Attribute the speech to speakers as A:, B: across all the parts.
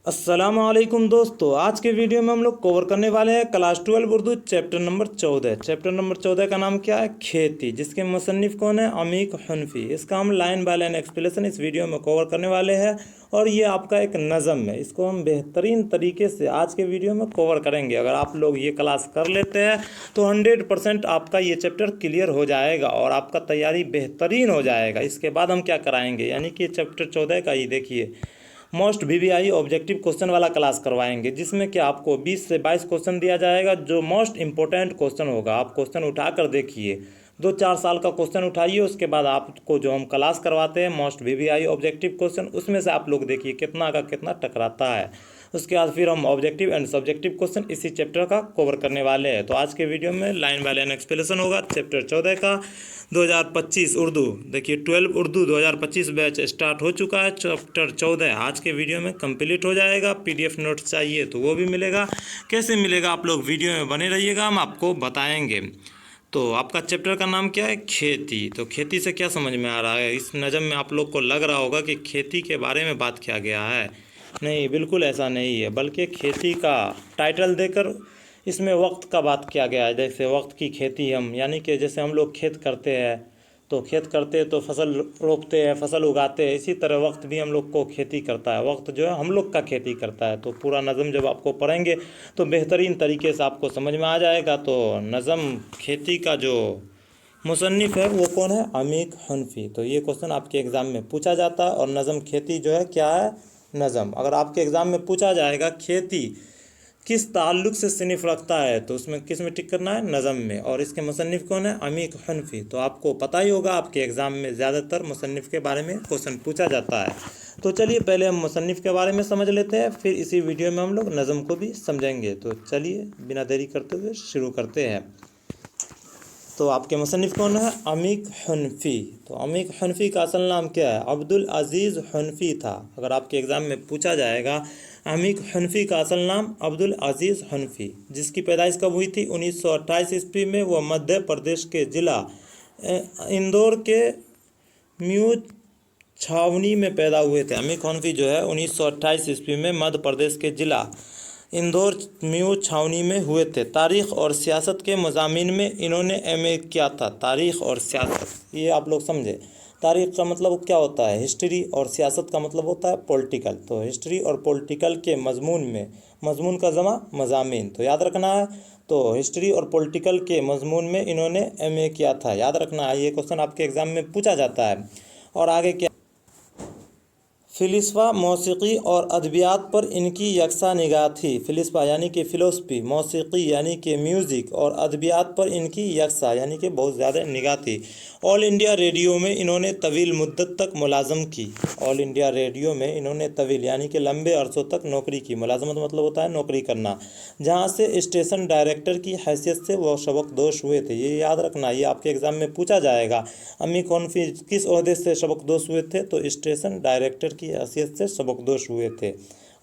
A: अस्सलाम वालेकुम दोस्तों, आज के वीडियो में हम लोग कवर करने वाले हैं class 12 Urdu chapter number 14। Chapter number 14 का नाम क्या है? खेती, जिसके मुसन्निफ कौन है? अमीक हनफी। इसका हम लाइन बाय लाइन एक्सप्लेनेशन इस वीडियो में कवर करने वाले हैं और ये आपका एक नज़म है, इसको हम बेहतरीन तरीके से आज के वीडियो में कवर करेंगे। अगर आप लोग ये क्लास कर लेते हैं तो 100% आपका ये चैप्टर क्लियर हो जाएगा और आपका तैयारी बेहतरीन हो जाएगा। इसके बाद हम क्या कराएंगे, यानी कि चैप्टर 14 का ही देखिए मोस्ट VVI ऑब्जेक्टिव क्वेश्चन वाला क्लास करवाएंगे, जिसमें कि आपको 20 से 22 क्वेश्चन दिया जाएगा जो मोस्ट इंपॉर्टेंट क्वेश्चन होगा। आप क्वेश्चन उठा कर देखिए, 2-4 साल का क्वेश्चन उठाइए, उसके बाद आपको जो हम क्लास करवाते हैं मोस्ट VVI ऑब्जेक्टिव क्वेश्चन, उसमें से आप लोग देखिए कितना का कितना टकराता है। उसके बाद फिर हम ऑब्जेक्टिव एंड सब्जेक्टिव क्वेश्चन इसी चैप्टर का कवर करने वाले हैं। तो आज के वीडियो में लाइन बाय लाइन एक्सप्लेनेशन होगा चैप्टर 14 का 2025 उर्दू। देखिए 12 उर्दू 2025 बैच स्टार्ट हो चुका है। चैप्टर 14 आज के वीडियो में कंप्लीट हो जाएगा। PDF नोट्स चाहिए तो वो भी मिलेगा। कैसे मिलेगा, आप लोग वीडियो में बने रहिएगा, हम आपको बताएंगे। तो आपका चैप्टर का नाम क्या है? खेती। तो खेती से क्या समझ में आ रहा है? इस नज़म में आप लोग को लग रहा होगा कि खेती के बारे में बात किया गया है। नहीं, बिल्कुल ऐसा नहीं है, बल्कि खेती का टाइटल देकर इसमें वक्त का बात किया गया है। जैसे वक्त की खेती, हम यानी कि जैसे हम लोग खेत करते हैं तो खेत करते हैं तो फसल रोपते हैं, फसल उगाते हैं, इसी तरह वक्त भी हम लोग को खेती करता है। वक्त जो है हम लोग का खेती करता है। तो पूरा नज़म जब आपको पढ़ेंगे तो बेहतरीन तरीके से आपको समझ में आ जाएगा। तो नज़म खेती का जो मुसन्निफ़ है वो कौन है? अमीक हनफी। तो ये क्वेश्चन आपके एग्ज़ाम में पूछा जाता है। और नज़म खेती जो है क्या है? नज़म। अगर आपके एग्ज़ाम में पूछा जाएगा खेती किस ताल्लुक़ से सिनिफ रखता है, तो उसमें किस में टिक करना है? नज़म में। और इसके मुसन्निफ़ कौन है? अमीक हनफी। तो आपको पता ही होगा, आपके एग्ज़ाम में ज़्यादातर मुसन्निफ़ के बारे में क्वेश्चन पूछा जाता है। तो चलिए पहले हम मुसन्निफ़ के बारे में समझ लेते हैं, फिर इसी वीडियो में हम लोग नज़म को भी समझेंगे। तो चलिए बिना देरी करते हुए शुरू करते हैं। तो आपके मुसन्निफ़ कौन है? अमीक हनफी। तो अमीक हनफी का असल नाम क्या है? अब्दुल अज़ीज़ हनफी था। अगर आपके एग्ज़ाम में पूछा जाएगा अमीक हनफी का असल नाम अब्दुल अज़ीज़ हनफी, जिसकी पैदाइश कब हुई थी? 1928 ईस्वी में। वह मध्य प्रदेश के ज़िला इंदौर के म्यू छावनी में पैदा हुए थे। अमीक हनफी जो है 1928 ईस्वी में मध्य प्रदेश के ज़िला इंदौर म्यू छावनी में हुए थे। तारीख़ और सियासत के मज़ामीन में इन्होंने MA किया था। तारीख़ और सियासत, ये आप लोग समझे। तारीख़ का मतलब क्या होता है? हिस्ट्री, और सियासत का मतलब होता है पॉलिटिकल। तो हिस्ट्री और पॉलिटिकल के मजमून में, मजमून का जमा मज़ामीन, तो याद रखना है। तो हिस्ट्री और पॉलिटिकल के मजमून में इन्होंने MA किया था, याद रखना है। ये क्वेश्चन आपके एग्ज़ाम में पूछा जाता है। और आगे क्या? फ़िलसफ़ा, मौसीकी और अदबियात पर इनकी यकसा निगाह थी। फ़िलसफ़ा यानी कि फ़िलोसफी, मौसीकी यानी कि म्यूज़िक, और अदबियात पर इनकी यकसा यानी कि बहुत ज़्यादा निगाह थी। ऑल इंडिया रेडियो में इन्होंने तवील मुद्दत तक मुलाजम की। ऑल इंडिया रेडियो में इन्होंने तवील यानी कि लंबे अरसों तक नौकरी की। मुलाजमत मतलब होता है नौकरी करना, जहाँ से स्टेशन डायरेक्टर की हैसियत से वो सबकदोश हुए थे। ये याद रखना, ये आपके एग्ज़ाम में पूछा जाएगा। अमीक हनफी किस ओहदे से सबकदोश हुए थे? तो स्टेशन डायरेक्टर की हैसियत से सबकदोश हुए थे।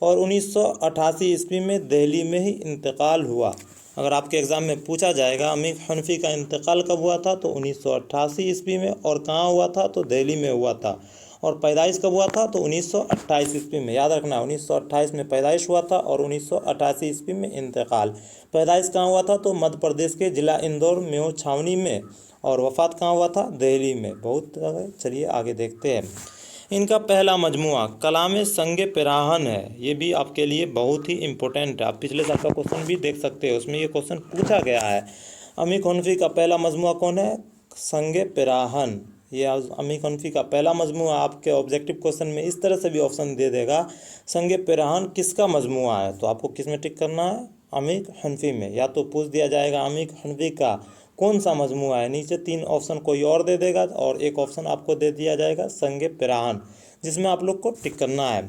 A: और 1988 ईस्वी में दिल्ली में ही इंतकाल हुआ। अगर आपके एग्ज़ाम में पूछा जाएगा अमीक हनफी का इंतकाल कब हुआ था, तो 1988 ईस्वी में। और कहाँ हुआ था? तो दिल्ली में हुआ था। और पैदाइश कब हुआ था? तो 1928 ईस्वी में। याद रखना, 1928 में पैदाइश हुआ था और 1988 ईस्वी में इंतकाल। पैदाइश कहाँ हुआ था? तो मध्य प्रदेश के ज़िला इंदौर म्यू छावनी में। और वफ़ात कहाँ हुआ था? दिल्ली में। बहुत। चलिए आगे देखते हैं। इनका पहला मजमुआ कलाम संग पिराहन है। ये भी आपके लिए बहुत ही इम्पोर्टेंट है। आप पिछले साल का क्वेश्चन भी देख सकते हो, उसमें ये क्वेश्चन पूछा गया है। अमीक हनफी का पहला मजमुआ कौन है? संग पिराहन। ये अमीक हनफी का पहला मजमुआ आपके ऑब्जेक्टिव क्वेश्चन में इस तरह से भी ऑप्शन दे देगा, संग पिराहन किसका मजमुआ है? तो आपको किस में टिक करना है? अमीक हनफी में। या तो पूछ दिया जाएगा अमीक हनफी का कौन सा मजमुआ है, नीचे 3 ऑप्शन कोई और दे देगा और एक ऑप्शन आपको दे दिया जाएगा संग पिराहन, जिसमें आप लोग को टिक करना है।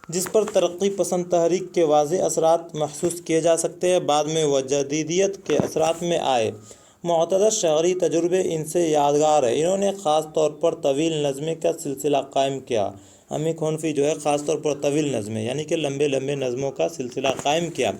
A: जिस पर तरक्की पसंद तहरीक के वाज़ेह असरात महसूस किए जा सकते हैं, बाद में वह जदीदियत के असरात में आए। मुअतदद शहरी तजुर्बे इनसे यादगार है। इन्होंने ख़ास तौर पर तवील नज़्में का सिलसिला कायम किया। अमीक हनफी जो है ख़ास तौर पर तवील नज़्में यानी कि लंबे लंबे नज़मों का सिलसिला कायम किया,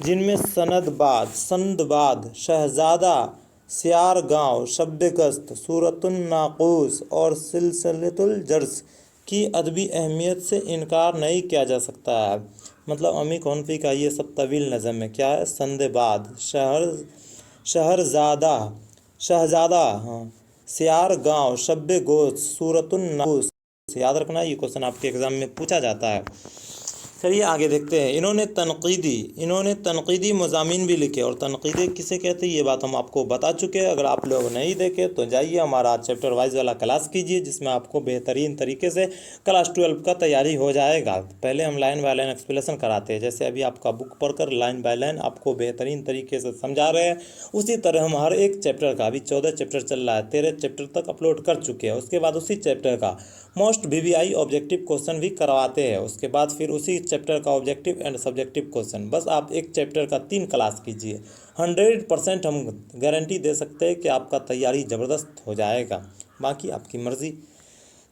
A: जिनमें सनदबाद, शहज़ादा, सियार गाँव, शब्ब गस्त, सूरतुन नाक़ूस और सिलसिलतुल जर्स की अदबी अहमियत से इनकार नहीं किया जा सकता है। मतलब अमीक हनफी का ये सब तवील नज़म है। क्या है? संदेबाद, शहज़ादा, हाँ, सियार गाँव, शब्बे गोश, सूरतुन नास। याद रखना, ये क्वेश्चन आपके एग्ज़ाम में पूछा जाता है। चलिए आगे देखते हैं। इन्होंने तनकीदी मज़ामीन भी लिखे, और तनकीदी किसे कहते हैं ये बात हम आपको बता चुके हैं। अगर आप लोग नहीं देखे तो जाइए हमारा चैप्टर वाइज वाला क्लास कीजिए, जिसमें आपको बेहतरीन तरीके से क्लास 12 का तैयारी हो जाएगा। पहले हम लाइन बाय लाइन एक्सप्लेनेशन कराते हैं, जैसे अभी आपका बुक पढ़कर लाइन बाय लाइन आपको बेहतरीन तरीके से समझा रहे हैं, उसी तरह हम हर एक चैप्टर का, अभी 14 चैप्टर चल रहा है, 13 चैप्टर तक अपलोड कर चुके हैं। उसके बाद उसी चैप्टर का मोस्ट VVI ऑब्जेक्टिव क्वेश्चन भी करवाते हैं। उसके बाद फिर उसी चैप्टर का ऑब्जेक्टिव एंड सब्जेक्टिव क्वेश्चन। बस आप एक चैप्टर का 3 क्लास कीजिए, 100% हम गारंटी दे सकते हैं कि आपका तैयारी ज़बरदस्त हो जाएगा, बाकी आपकी मर्ज़ी।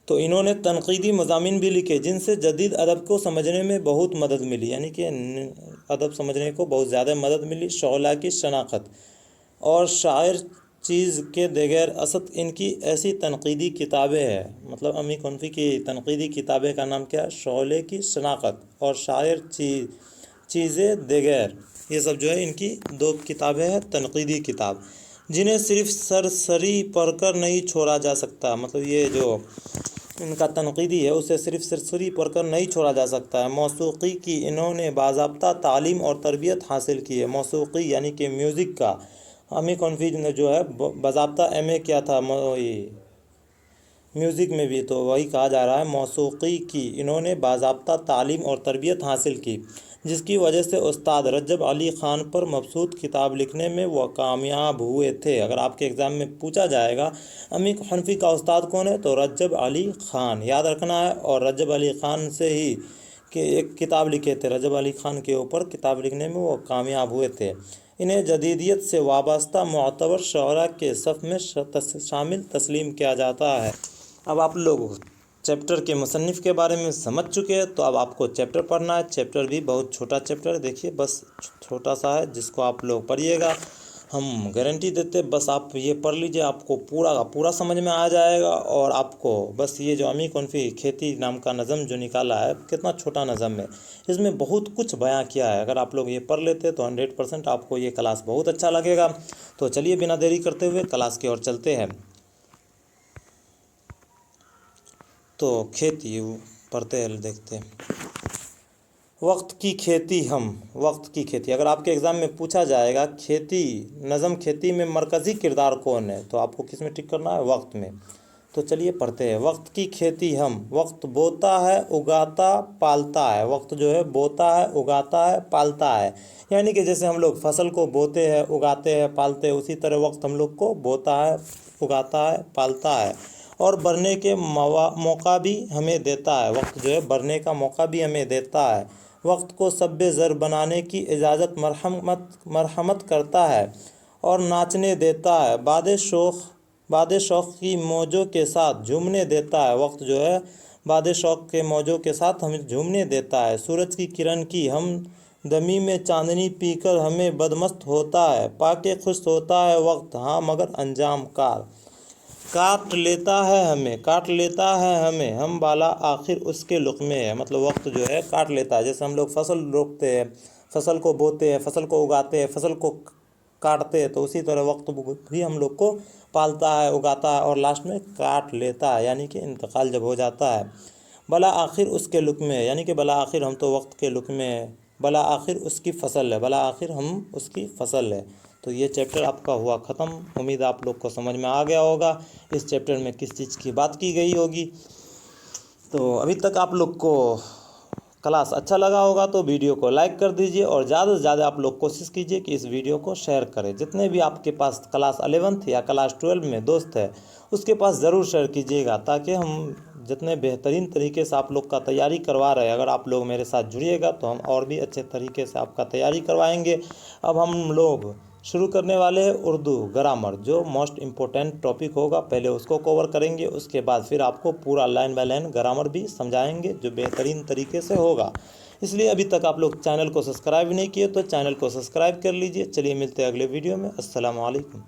A: तो इन्होंने तनकीदी मज़ामीन भी लिखे, जिनसे जदीद अदब को समझने में बहुत मदद मिली, यानी कि अदब समझने को बहुत ज़्यादा मदद मिली। शौला की शनाख्त और शायर चीज़ के दिगर असद, इनकी ऐसी तनकीदी किताबें हैं। मतलब अमीक हनफी की तनकीदी किताबें का नाम क्या है? शौले की शनाख्त और शायर चीज़ें दिगर, ये सब जो है इनकी 2 किताबें हैं तनकीदी किताब, जिन्हें सिर्फ सरसरी पढ़कर नहीं छोड़ा जा सकता। मतलब ये जो इनका तनकीदी है उसे सिर्फ सरसरी पढ़कर नहीं छोड़ा जा सकता है। मौसीकी की इन्होंने बाज़ाब्ता तालीम और तरबियत हासिल की है। मौसीकी यानी कि म्यूज़िक का अमीक हनफी ने जो है बाज़ाब्ता MA किया था म्यूज़िक में भी, तो वही कहा जा रहा है मौसीकी की इन्होंने बाज़ाब्ता तालीम और तरबियत हासिल की, जिसकी वजह से उस्ताद रजब अली ख़ान पर मबसूत किताब लिखने में वह कामयाब हुए थे। अगर आपके एग्ज़ाम में पूछा जाएगा अमीक हनफी का उस्ताद कौन है, तो रजब अली ख़ान याद रखना है। और रजब अली ख़ान से ही कि एक किताब लिखे थे, रजब अली ख़ान के ऊपर किताब लिखने में वो कामयाब हुए थे। इन्हें जदीदियत से वाबस्ता मुअतबर शौरा के सफ़ में शामिल तस्लीम किया जाता है। अब आप लोग चैप्टर के मुसन्निफ़ के बारे में समझ चुके हैं, तो अब आपको चैप्टर पढ़ना है। चैप्टर भी बहुत छोटा चैप्टर है, देखिए बस छोटा सा है, जिसको आप लोग पढ़िएगा, हम गारंटी देते बस आप ये पढ़ लीजिए, आपको पूरा का पूरा समझ में आ जाएगा। और आपको बस ये जो अमीक हनफी खेती नाम का नज़म जो निकाला है, कितना छोटा नज़म है, इसमें बहुत कुछ बयां किया है। अगर आप लोग ये पढ़ लेते तो 100% आपको ये क्लास बहुत अच्छा लगेगा। तो चलिए बिना देरी करते हुए क्लास की ओर चलते हैं। तो खेती पढ़ते हैं, देखते हैं। वक्त की खेती, अगर आपके एग्ज़ाम में पूछा जाएगा खेती नज़म खेती में मरकज़ी किरदार कौन है, तो आपको किस में टिक करना है? वक्त में। तो चलिए पढ़ते हैं। वक्त की खेती वक्त बोता है, उगाता, पालता है। वक्त जो है बोता है, उगाता है, पालता है, यानी कि जैसे हम लोग फसल को बोते हैं, उगाते हैं, पालते हैं, उसी तरह वक्त हम लोग को बोता है, उगाता है, पालता है, और बढ़ने के मौका भी हमें देता है। वक्त जो है बढ़ने का मौका भी हमें देता है। वक्त को सब्बे ज़र बनाने की इजाज़त मरहमत करता है और नाचने देता है। बाद शौक़ की मौजों के साथ झूमने देता है। वक्त जो है बाद शौक़ के मौजों के साथ हमें झूमने देता है। सूरज की किरण की हम दमी में चांदनी पीकर हमें बदमस्त होता है। पाके खुश होता है वक्त, हाँ मगर अंजाम कार काट लेता है हमें, हम बाला आखिर उसके लुक़मे है। मतलब वक्त जो है काट लेता है, जैसे हम लोग फसल रोपते हैं, फसल को बोते हैं, फसल को उगाते हैं, फसल को काटते हैं, तो उसी तरह वक्त भी हम लोग को पालता है, उगाता है और लास्ट में काट लेता है, यानी कि इंतकाल जब हो जाता है। भला आखिर उसके लुक़मे है, यानी कि भला आखिर हम तो वक्त के लुक़मे है, भला आखिर उसकी फसल है, भला आखिर हम उसकी फसल है। तो ये चैप्टर आपका हुआ ख़त्म। उम्मीद आप लोग को समझ में आ गया होगा इस चैप्टर में किस चीज़ की बात की गई होगी। तो अभी तक आप लोग को क्लास अच्छा लगा होगा तो वीडियो को लाइक कर दीजिए, और ज़्यादा से ज़्यादा आप लोग कोशिश कीजिए कि इस वीडियो को शेयर करें। जितने भी आपके पास क्लास 11th या क्लास 12 में दोस्त है, उसके पास ज़रूर शेयर कीजिएगा, ताकि हम जितने बेहतरीन तरीके से आप लोग का तैयारी करवा रहे हैं, अगर आप लोग मेरे साथ जुड़िएगा तो हम और भी अच्छे तरीके से आपका तैयारी करवाएंगे। अब हम लोग शुरू करने वाले हैं उर्दू ग्रामर, जो मोस्ट इम्पोर्टेंट टॉपिक होगा, पहले उसको कवर करेंगे, उसके बाद फिर आपको पूरा लाइन बाय लाइन ग्रामर भी समझाएंगे, जो बेहतरीन तरीके से होगा। इसलिए अभी तक आप लोग चैनल को सब्सक्राइब नहीं किए तो चैनल को सब्सक्राइब कर लीजिए। चलिए मिलते हैं अगले वीडियो में। अस्सलाम वालेकुम।